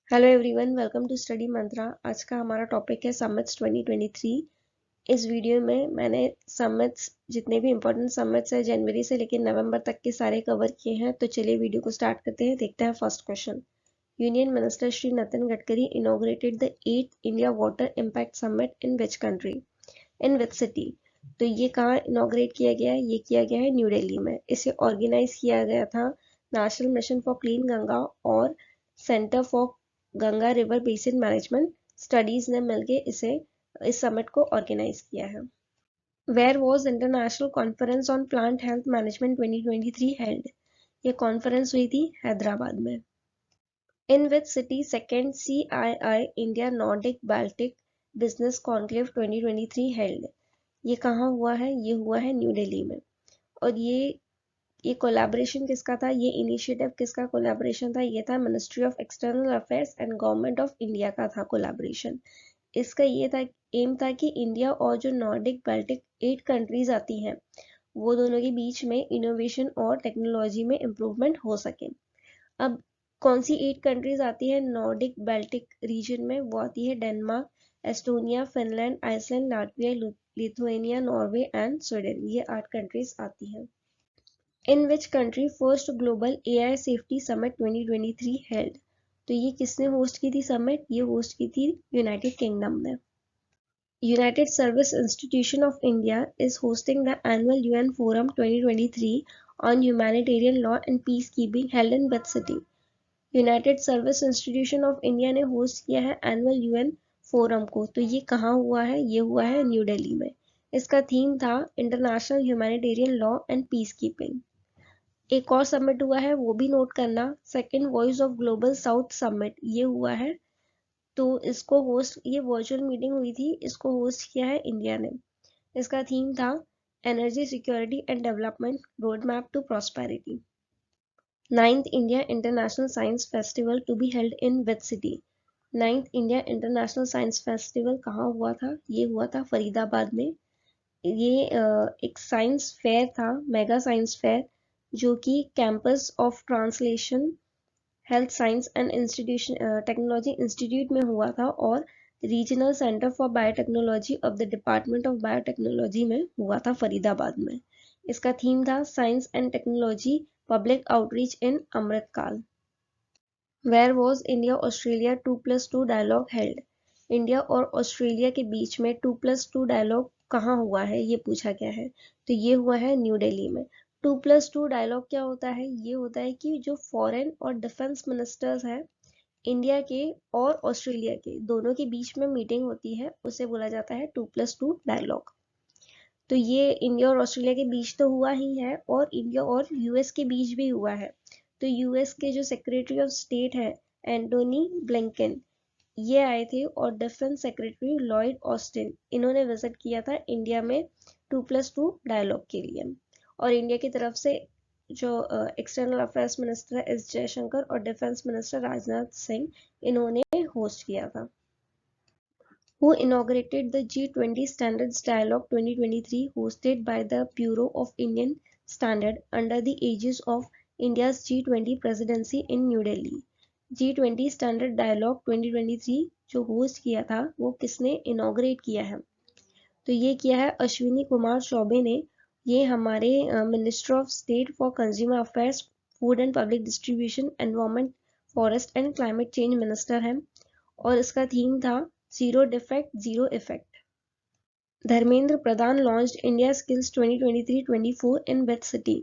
Hello everyone, welcome to Study Mantra. आज का हमारा टॉपिक है समिट्स 2023। इस वीडियो में मैंने समिट्स जितने भी इम्पोर्टेंट समिट्स है जनवरी से लेकर नवंबर तक के सारे कवर किए हैं। तो चलिए वीडियो को स्टार्ट करते हैं। देखते हैं first question. Union minister Shri Nitin Gadkari inaugurated the 8th India water impact summit in which country, in which city. तो ये कहाँ इनॉग्रेट किया गया है? ये किया गया है न्यू दिल्ली में। इसे ऑर्गेनाइज किया गया था national mission for clean Ganga और centre for Ganga river basin management studies ने मिलकर इस समिट को ऑर्गेनाइज किया है। Where was international conference on plant health management 2023 held. ये कॉन्फ्रेंस हुई थी हैदराबाद में। In which city second CII India Nordic Baltic business conclave 2023 held. ये कहाँ हुआ है? ये हुआ है न्यू दिल्ली में। और ये कोलैबोरेशन किसका था? ये इनिशिएटिव किसका कोलैबोरेशन था? ये था ministry of external affairs and government of India का था कोलैबोरेशन। इसका ये था एम था कि इंडिया और जो नॉर्डिक बाल्टिक 8 कंट्रीज आती हैं वो दोनों के बीच में इनोवेशन और टेक्नोलॉजी में इम्प्रूवमेंट हो सके। अब कौन सी 8 कंट्रीज आती है नॉर्डिक बाल्टिक रीजन में? वो आती है Denmark, Estonia, Finland, Iceland, Latvia, Lithuania, Norway and Sweden. ये 8 कंट्रीज आती हैं। In which country first global AI safety summit 2023 held. तो ये किसने होस्ट की थी समिट? ये होस्ट की थी यूनाइटेड किंगडम ने। United Service Institution of India is hosting the annual UN Forum 2023 on Humanitarian Law and Peacekeeping held in which city? United service institution of India ने होस्ट किया है annual UN forum को। तो ये कहाँ हुआ है? ये हुआ है न्यू दिल्ली में। इसका थीम था international humanitarian law and peace keeping. एक और समिट हुआ है, वो भी नोट करना, second voice of global south summit. ये हुआ है। तो इसको होस्ट, ये वर्चुअल मीटिंग हुई थी, इसको होस्ट किया है इंडिया ने। इसका थीम था energy security and development road map to prosperity. 9th India international science festival to be held in which city. 9th India international science festival कहाँ हुआ था? ये हुआ था फरीदाबाद में। ये एक साइंस फेयर था, मेगा साइंस फेयर, जो कि campus of translation health science and institution technology institute में हुआ था और regional centre for biotechnology of the department of biotechnology में हुआ था फरीदाबाद में। इसका थीम था science and technology public outreach in Amritkaal. Where was India Australia 2+2 dialogue held. India और ऑस्ट्रेलिया के बीच में 2+2 डायलॉग कहाँ हुआ है? ये पूछा गया है। तो ये हुआ है न्यू दिल्ली में। 2+2 डायलॉग क्या होता है? ये होता है कि जो फॉरेन और डिफेंस मिनिस्टर्स हैं इंडिया के और ऑस्ट्रेलिया के, दोनों के बीच में मीटिंग होती है, उसे बोला जाता है 2+2 डायलॉग। तो ये इंडिया और ऑस्ट्रेलिया के बीच तो हुआ ही है और इंडिया और US के बीच भी हुआ है। तो US के जो सेक्रेटरी ऑफ स्टेट है एंटोनी ब्लिंकन, ये आए थे, और डिफेंस सेक्रेटरी लॉयड ऑस्टिन, इन्होंने विजिट किया था इंडिया में 2+2 डायलॉग के लिए। और इंडिया की तरफ से जो एक्सटर्नल अफेयर्स मिनिस्टर है एस जयशंकर और डिफेंस मिनिस्टर राजनाथ सिंह, इन्होंने होस्ट किया था। Who inaugurated the G20 Standards Dialogue 2023 hosted by the Bureau of Indian Standard under the aegis of India's G20 presidency in New Delhi? G20 Standard Dialogue 2023 जो host किया था वो किसने inaugurate किया है? तो ये किया है अश्विनी कुमार चौबे ने। ये हमारे minister of state for consumer affairs, food and public distribution, environment, forest and climate change minister हैं। और इसका थीम था zero defect zero effect. Dharmendra Pradhan launched India skills 2023-24 in which city.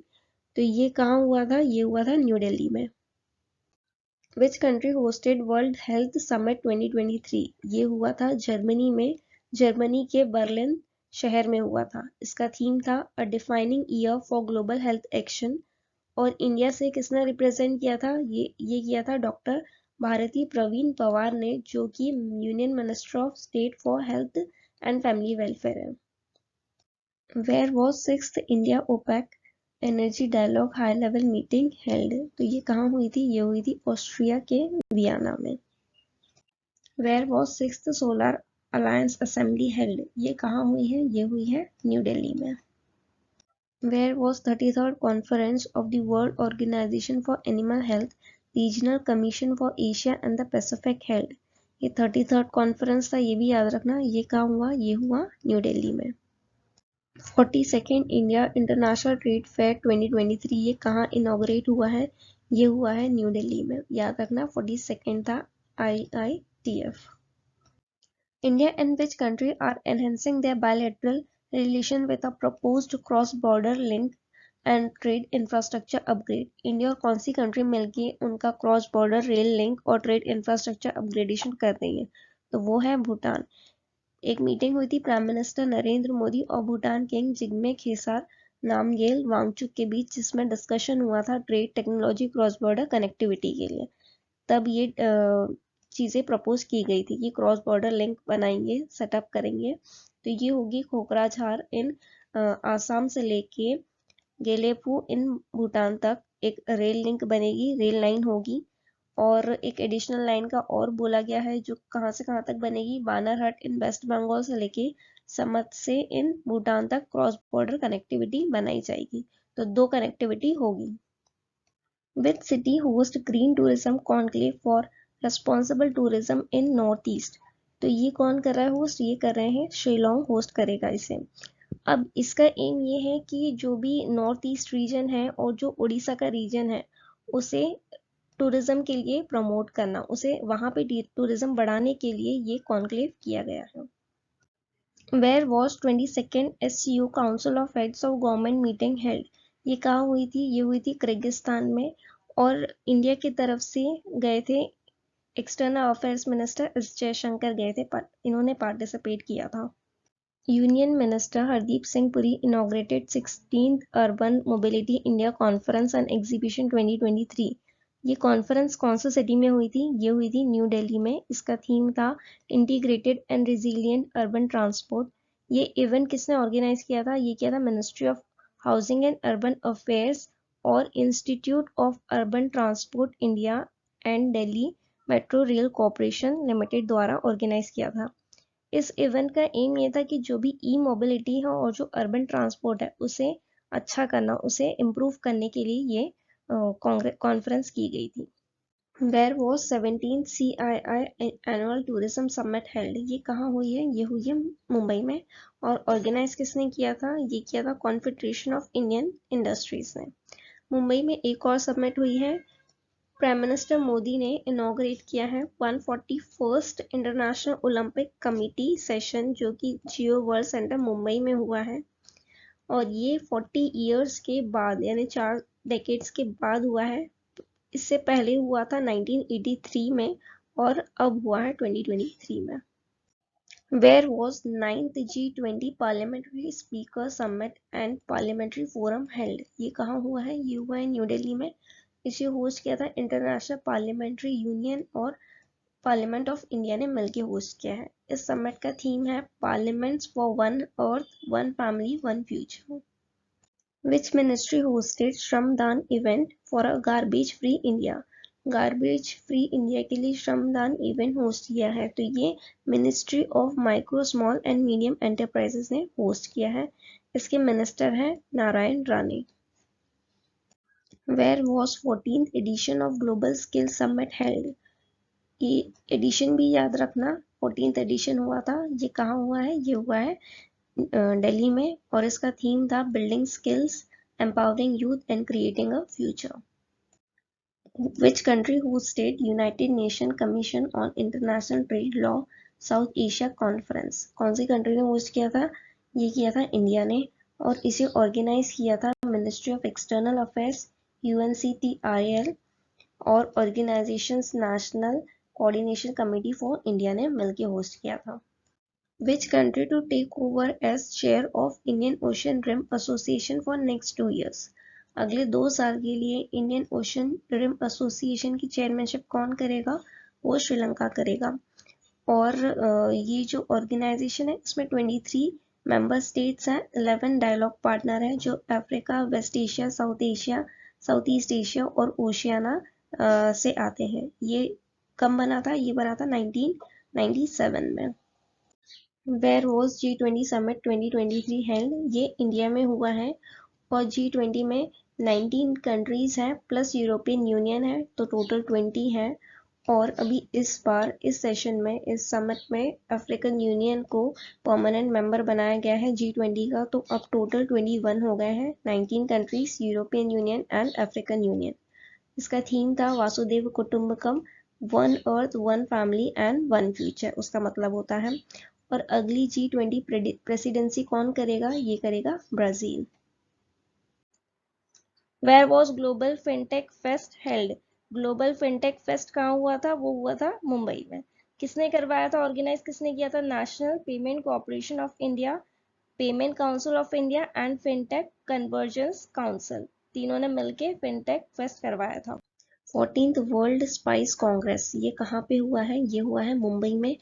तो ये कहाँ हुआ था? ये हुआ था न्यू दिल्ली में। Which country hosted world health summit 2023। ये हुआ था जर्मनी में, जर्मनी के बर्लिन शहर में हुआ था। इसका थीम था a defining year for global health action. और इंडिया से किसने रिप्रेजेंट किया था? ये किया था डॉक्टर भारती प्रवीण पवार ने, जो कि union minister of state for health and family welfare है। Where was 6th India OPEC energy dialogue high level meeting held. तो ये कहाँ हुई थी? ये हुई थी ऑस्ट्रिया के वियना में। Where was 6th solar alliance assembly held. ये कहाँ हुई है? ये हुई है न्यू दिल्ली में। Where was 33rd Conference of the World Organization for Animal Health regional commission for Asia and the Pacific held. ये 33rd कॉन्फ्रेंस था, ये भी याद रखना। ये कहाँ हुआ? ये हुआ न्यू दिल्ली में। 42nd India international trade fair 2023, ये कहाँ इनॉग्रेट हुआ है? ये हुआ है न्यू दिल्ली में, याद रखना। 42nd था IITF। India and which country are enhancing their bilateral relation with a proposed cross-border link and trade infrastructure upgrade? India और कौन सी कंट्री मिलके उनका क्रॉस बॉर्डर रेल लिंक और ट्रेड इंफ्रास्ट्रक्चर अपग्रेडेशन कर रही है? तो वो है भूटान। एक मीटिंग हुई थी प्राइम मिनिस्टर नरेंद्र मोदी और भूटान किंग जिग्मे खेसर नामग्येल वांगचुक के बीच, जिसमें डिस्कशन हुआ था trade technology cross border connectivity के लिए। तब ये चीज़ें प्रपोज की गई थी कि क्रॉस बॉर्डर लिंक बनाएंगे, सेटअप करेंगे। तो ये होगी कोकराझार इन आसाम से लेके गेलेपू इन भूटान तक एक रेल लिंक बनेगी, रेल लाइन होगी। और एक एडिशनल लाइन का और बोला गया है जो कहाँ से कहाँ तक बनेगी, बानरहट इन वेस्ट बंगाल से लेके समत से इन भूटान तक क्रॉस बॉर्डर कनेक्टिविटी बनाई जाएगी। तो 2 कनेक्टिविटी होगी। Which city host Green Tourism Conclave for Responsible Tourism in North East? तो ये कौन कर रहा है होस्ट? ये कर रहे हैं शिलोंग, होस्ट करेगा इसे। अब इसका एम ये है कि जो भी नॉर्थ ईस्ट रीजन है और जो उड़ीसा का रीजन है उसे टूरिज्म के लिए प्रमोट करना, उसे वहाँ पे टूरिज्म बढ़ाने के लिए ये कॉन्क्लेव किया गया है। Where was 22nd SCO Council of Heads of Government meeting held? ये कहाँ हुई थी? ये हुई थी किर्गिस्तान में, और इंडिया की तरफ से गए थे external affairs minister S Jaishankar गए थे, इन्होंने पार्टिसिपेट किया था। Union minister Hardeep Singh Puri inaugurated 16th urban mobility India conference and exhibition 2023। ये कॉन्फ्रेंस कौन सी सिटी में हुई थी? ये हुई थी न्यू दिल्ली में। इसका थीम था integrated and resilient urban transport. ये इवेंट किसने ऑर्गेनाइज किया था? ये किया था ministry of housing and urban affairs और institute of urban transport India and Delhi metro rail corporation limited द्वारा ऑर्गेनाइज किया था। इस इवेंट का एम ये था कि जो भी ई मोबिलिटी है और जो अर्बन ट्रांसपोर्ट है उसे अच्छा करना, उसे इम्प्रूव करने के लिए ये कॉन्फ्रेंस की गई थी। Where was 17th CII annual tourism summit held? ये कहाँ हुई है? ये हुई है मुंबई में। और ऑर्गेनाइज किसने किया था? ये किया था कॉन्फेडरेशन ऑफ इंडियन इंडस्ट्रीज ने। मुंबई में एक और समिट हुई है। प्राइम मिनिस्टर मोदी ने इनॉग्रेट किया है 141st international Olympic committee session, जो कि जियो वर्ल्ड सेंटर मुंबई में हुआ है। और ये 40 इयर्स के बाद, यानी 4 डेकेड्स के बाद हुआ है। इससे पहले हुआ था 1983 में और अब हुआ है 2023 में। Where was 9th G20 Parliamentary Speaker Summit and Parliamentary Forum held? ये कहाँ हुआ है? ये हुआ है न्यू दिल्ली में। इसे होस्ट किया था इंटरनेशनल पार्लियामेंट्री यूनियन और पार्लियामेंट ऑफ इंडिया ने मिलकर होस्ट किया है। इस समिट का थीम है parliaments for one earth one family one future. Which ministry hosted श्रमदान event for a garbage free India? Garbage free India के लिए श्रमदान इवेंट होस्ट किया है। तो ये ministry of micro small and medium enterprises ने होस्ट किया है। इसके मिनिस्टर हैं Narayan Rane. Where was 14th edition of Global Skills Summit held? ये एडिशन भी याद रखना, 14th एडिशन हुआ था। ये कहाँ हुआ है? ये हुआ है दिल्ली में, और इसका थीम था building skills, empowering youth and creating a future. Which country hosted United nation commission on international trade law south Asia conference? कौन सी कंट्री ने होस्ट किया था? ये किया था इंडिया ने, और इसे ऑर्गेनाइज किया था ministry of external affairs, UNCTRL और organisations national coordination committee for India ने मिलकर होस्ट किया था। Which country to take over as chair of Indian Ocean Rim Association for next 2 years? अगले 2 साल के लिए इंडियन ओशन रिम एसोसिएशन की चेयरमैनशिप कौन करेगा? वो श्रीलंका करेगा। और ये जो ऑर्गेनाइजेशन है इसमें 23 मेंबर स्टेट्स हैं, 11 डायलॉग पार्टनर हैं जो Africa, West Asia, South East Asia और ओशियाना से आते हैं। ये कब बना था? ये बना था 1997 में। Where was G20 Summit 2023 held? ये इंडिया में हुआ है, और G20 में 19 कंट्रीज हैं प्लस यूरोपियन यूनियन है, तो टोटल 20 है। और अभी इस बार इस सेशन में, इस समिट में अफ्रीकन यूनियन को परमानेंट मेंबर बनाया गया है G20 का, तो अब टोटल 21 हो गए हैं, 19 countries, European union and African union. इसका थीम था Vasudev Kutumbakam, one earth one family and one future, उसका मतलब होता है। और अगली G20 प्रेसिडेंसी कौन करेगा? ये करेगा Brazil. Where was global fintech fest held? Global fintech fest कहाँ हुआ था? वो हुआ था मुंबई में। किसने करवाया था, ऑर्गेनाइज किसने किया था? National payment corporation of India, payment council of India and fintech convergence council, तीनों ने मिलकर फिनटेक फेस्ट करवाया था। 14th वर्ल्ड स्पाइस कांग्रेस, ये कहाँ पे हुआ है? ये हुआ है मुंबई में,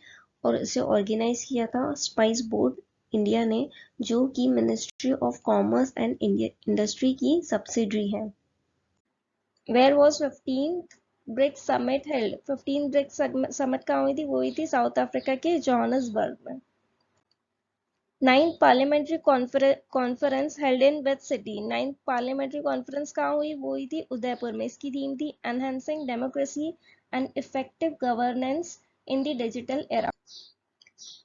और इसे ऑर्गेनाइज किया था स्पाइस बोर्ड इंडिया ने, जो कि ministry of commerce and industry की सब्सिडरी है। Where was 15th BRICS summit held? 15th BRICS summit कहाँ हुई थी? वो हुई थी साउथ अफ्रीका के जोहान्सबर्ग में। 9th parliamentary conference held in which city? 9th parliamentary conference कहाँ हुई? वो हुई थी उदयपुर में। इसकी थीम थी enhancing democracy and effective governance in the digital era.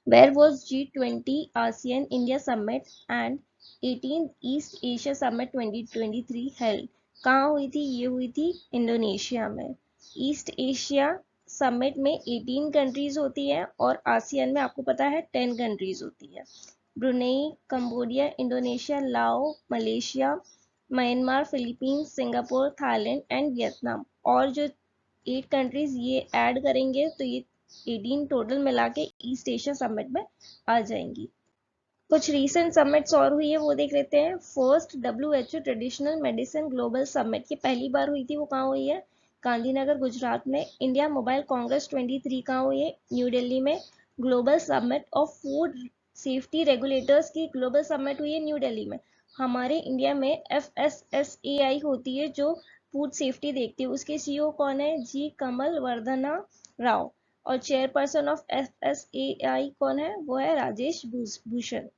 Where was G20 ASEAN India Summit and 18th East Asia Summit 2023 held? कहाँ हुई थी? ये हुई थी इंडोनेशिया में। ईस्ट एशिया समिट में 18 कंट्रीज होती है और आसियान में आपको पता है 10 कंट्रीज होती है। ब्रुनेई, कंबोडिया, इंडोनेशिया, लाओ, Malaysia, Myanmar, Philippines, Singapore, Thailand and Vietnam. और जो 8 कंट्रीज ये ऐड करेंगे तो ये 18 टोटल मिला के ईस्ट एशिया समिट में आ जाएंगी। कुछ रीसेंट समिट्स और हुई है वो देख लेते हैं। First WHO traditional medicine global summit, ये पहली बार हुई थी, वो कहाँ हुई है? गांधीनगर, गुजरात में। इंडिया मोबाइल कांग्रेस 23 कहाँ हुई है? न्यू दिल्ली में। Global summit of food safety regulators की ग्लोबल समिट हुई है न्यू दिल्ली में। हमारे इंडिया में FSSAI होती है जो फूड सेफ्टी देखती है, उसके CEO कौन है? जी कमल वर्धना राव। और चेयरपर्सन ऑफ FSAI कौन है? वो है Rajesh Bhushan.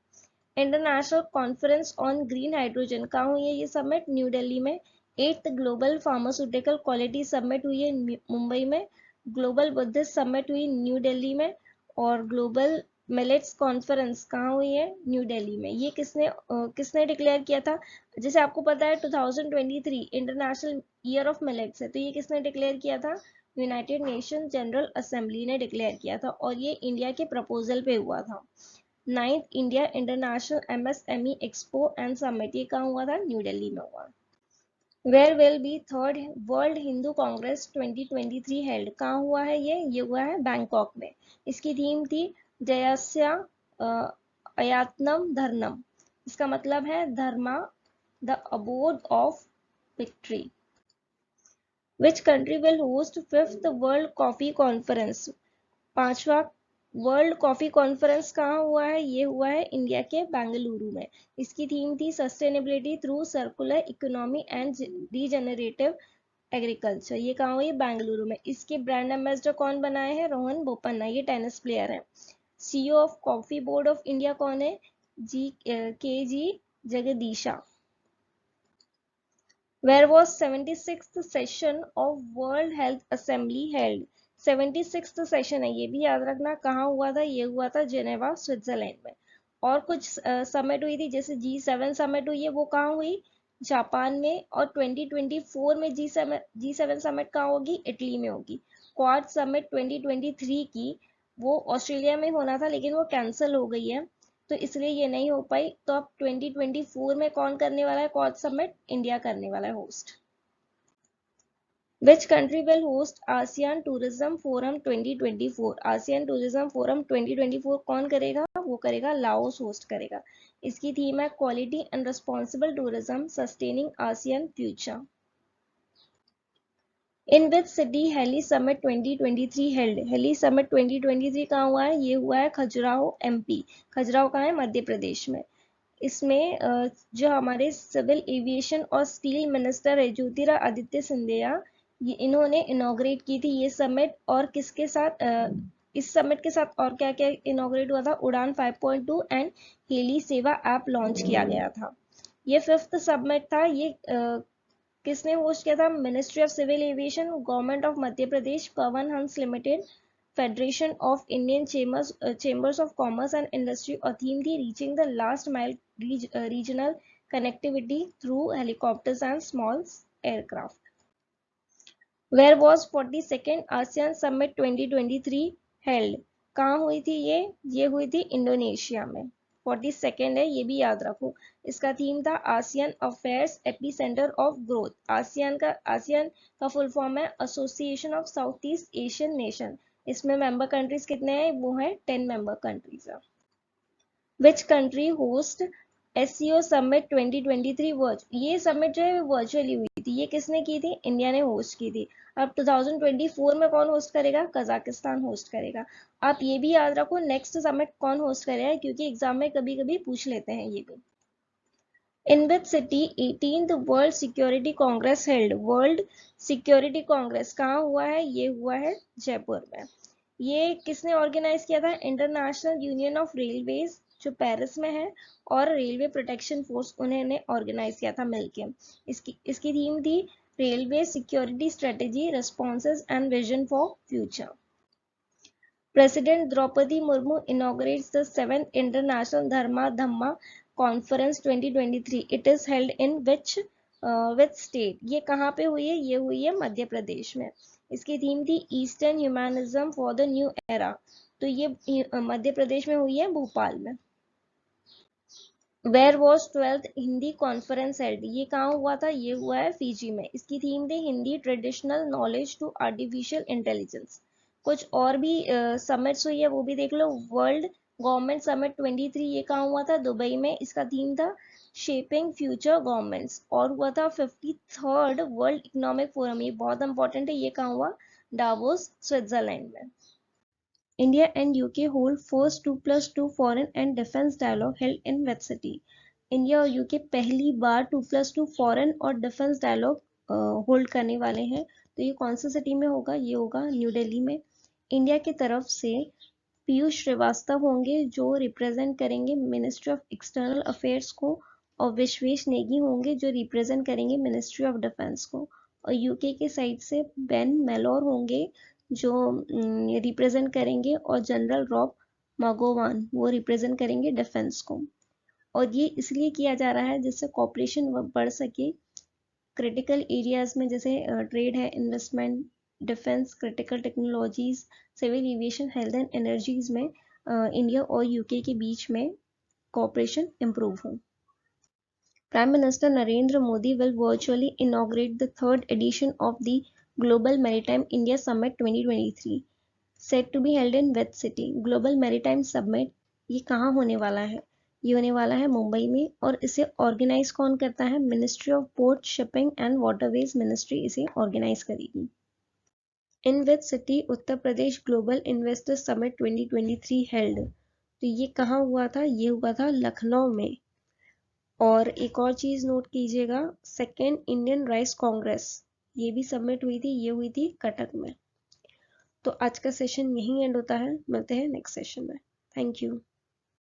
International conference on green hydrogen कहाँ हुई है? ये समिट न्यू दिल्ली में। 8th global pharmaceutical quality summit हुई है मुंबई में। ग्लोबल बुद्धिस्ट समिट हुई न्यू दिल्ली में। और ग्लोबल मिलेट्स कॉन्फ्रेंस कहाँ हुई है? न्यू दिल्ली में। ये किसने डिक्लेयर किया था? जैसे आपको पता है 2023 इंटरनेशनल ईयर ऑफ मिलेट्स है, तो ये किसने डिक्लेयर किया था? यूनाइटेड नेशन जनरल असेंबली ने डिक्लेयर किया था, और ये इंडिया के प्रपोजल पे हुआ था। 9th India international MSME expo and summit, ये कहाँ हुआ था? न्यू दिल्ली में हुआ। Where will be third world Hindu congress 2023 held? कहाँ हुआ है ये हुआ है बैंकॉक में। इसकी थीम थी जयस्या अयातनम धर्मम, इसका मतलब है dharma the abode of victory. Which country will host 5th world coffee conference? 5वां वर्ल्ड कॉफी कॉन्फ्रेंस कहाँ हुआ है? ये हुआ है इंडिया के बेंगलुरु में। इसकी थीम थी sustainability through circular economy and regenerative agriculture. ये कहाँ हुई? बेंगलुरु में। इसके ब्रांड एम्बेसडर कौन बनाए हैं? रोहन बोपन्ना, ये टेनिस प्लेयर है। CEO of coffee board of India कौन है? KG Jagadisha. Where was 76th session of World Health Assembly held? 76th session है, ये भी याद रखना। कहाँ हुआ था? ये हुआ था जेनेवा, स्विट्जरलैंड में। और कुछ समिट हुई थी, जैसे G7 समिट हुई है, वो कहाँ हुई? जापान में। और 2024 में G7 समिट कहाँ होगी? इटली में होगी। क्वाड समिट 2023 की वो ऑस्ट्रेलिया में होना था, लेकिन वो कैंसिल हो गई है, तो इसलिए ये नहीं हो पाई। तो अब 2024 में कौन करने वाला है क्वाड समिट? इंडिया करने वाला है host. Which country will host ASEAN tourism forum 2024? ASEAN tourism forum 2024 कौन करेगा? वो करेगा लाओस, होस्ट करेगा। इसकी थीम है quality and responsible tourism sustaining ASEAN future. In which city heli summit 2023 held? Heli summit 2023 कहाँ हुआ है? ये हुआ है खजुराहो MP। खजुराहो कहाँ है? मध्य प्रदेश में। इसमें जो हमारे सिविल एविएशन और स्टील मिनिस्टर है ज्योतिरादित्य सिंधिया, ये इन्होंने इनॉग्रेट की थी ये समिट। और किसके साथ? इस समिट के साथ और क्या क्या इनॉग्रेट हुआ था? उड़ान 5.2 एंड हेली सेवा ऐप लॉन्च किया गया था। ये 5th समिट था। ये किसने होस्ट किया था? Ministry of civil aviation, government of Madhya Pradesh, Pawan Hans limited, federation of Indian chambers of commerce and industry, और थीम थी reaching the last mile regional connectivity through helicopters and small aircraft. Where was 42nd ASEAN Summit 2023 held? कहाँ हुई थी ये हुई थी Indonesia में. 42nd है, ये भी याद रखो. इसका थीम था ASEAN affairs epicentre of growth. ASEAN का फुल फॉर्म है association of south east Asian nation. इसमें मेंबर कंट्रीज कितने हैं? वो है 10 member countries. Which country host SCO summit 2023 ये समिट जो है वर्चुअली हुई थी. ये किसने की थी? इंडिया ने होस्ट की थी. अब 2024 में कौन होस्ट करेगा? कजाकिस्तान होस्ट करेगा. आप ये भी याद रखो नेक्स्ट समिट कौन होस्ट करेगा, क्योंकि एग्जाम में कभी कभी पूछ लेते हैं ये भी. In which city 18th world security congress held? World security congress कहाँ हुआ है? ये हुआ है जयपुर में. ये किसने ऑर्गेनाइज किया था? इंटरनेशनल यूनियन ऑफ रेलवेज जो पेरिस में है, और रेलवे प्रोटेक्शन फोर्स उन्होंने ऑर्गेनाइज किया था मिलके. इसकी थीम थी railway security strategy, responses and vision for future. President Draupadi Murmu inaugurates the 7th International Dharma Dhamma Conference 2023. It is held in which state? ये कहाँ पे हुई है? ये हुई है मध्य प्रदेश में. इसकी थीम थी eastern humanism for the new era. तो ये मध्य प्रदेश में हुई है, भोपाल में. Where was 12th Hindi conference held? ये कहाँ हुआ था? ये हुआ है फिजी में. इसकी थीम थी Hindi traditional knowledge to artificial intelligence. कुछ और भी समिट्स हुई है, वो भी देख लो. वर्ल्ड गवर्नमेंट समिट 23 ये कहाँ हुआ था? दुबई में. इसका थीम था शेपिंग फ्यूचर गवर्नमेंट्स, और हुआ था 53rd वर्ल्ड इकोनॉमिक फोरम. ये बहुत इंपॉर्टेंट है. ये कहाँ हुआ? डावोस, स्विट्जरलैंड में. India and UK hold first 2+2 foreign and defense dialogue held in which city? India और यूके पहली बार 2+2 फॉरेन और डिफेंस डायलॉग होल्ड करने वाले हैं. तो ये कौन सी सिटी में होगा? ये होगा न्यू दिल्ली में. इंडिया की तरफ से पीयूष श्रीवास्तव होंगे जो रिप्रेजेंट करेंगे मिनिस्ट्री ऑफ एक्सटर्नल अफेयर्स को, और विश्वेश नेगी होंगे जो रिप्रेजेंट करेंगे मिनिस्ट्री ऑफ डिफेंस को. और यूके के साइड से बेन मेलोर होंगे जो रिप्रेजेंट करेंगे, और जनरल रॉब मगोवान वो रिप्रेजेंट करेंगे डिफेंस को. और ये इसलिए किया जा रहा है जिससे कॉपरेशन बढ़ सके क्रिटिकल एरियाज में, जैसे ट्रेड है, investment, defence, critical technologies, civil aviation, health and energies में इंडिया और यूके के बीच में कॉपरेशन इम्प्रूव हो. Prime Minister Narendra Modi will virtually inaugurate the 3rd edition of the Global Maritime India Summit 2023, set to be held in which city? Global Maritime Summit ये कहाँ होने वाला है? ये होने वाला है मुंबई में. और इसे ऑर्गेनाइज कौन करता है? Ministry of port, shipping and waterways ministry इसे ऑर्गेनाइज करेगी. In which city Uttar Pradesh global investor summit 2023 held? तो ये कहाँ हुआ था? ये हुआ था लखनऊ में. और एक और चीज नोट कीजिएगा, 2nd इंडियन राइस कांग्रेस ये भी सबमिट हुई थी. ये हुई थी कटक में. तो आज का सेशन यहीं एंड होता है. मिलते हैं नेक्स्ट सेशन में. Thank you.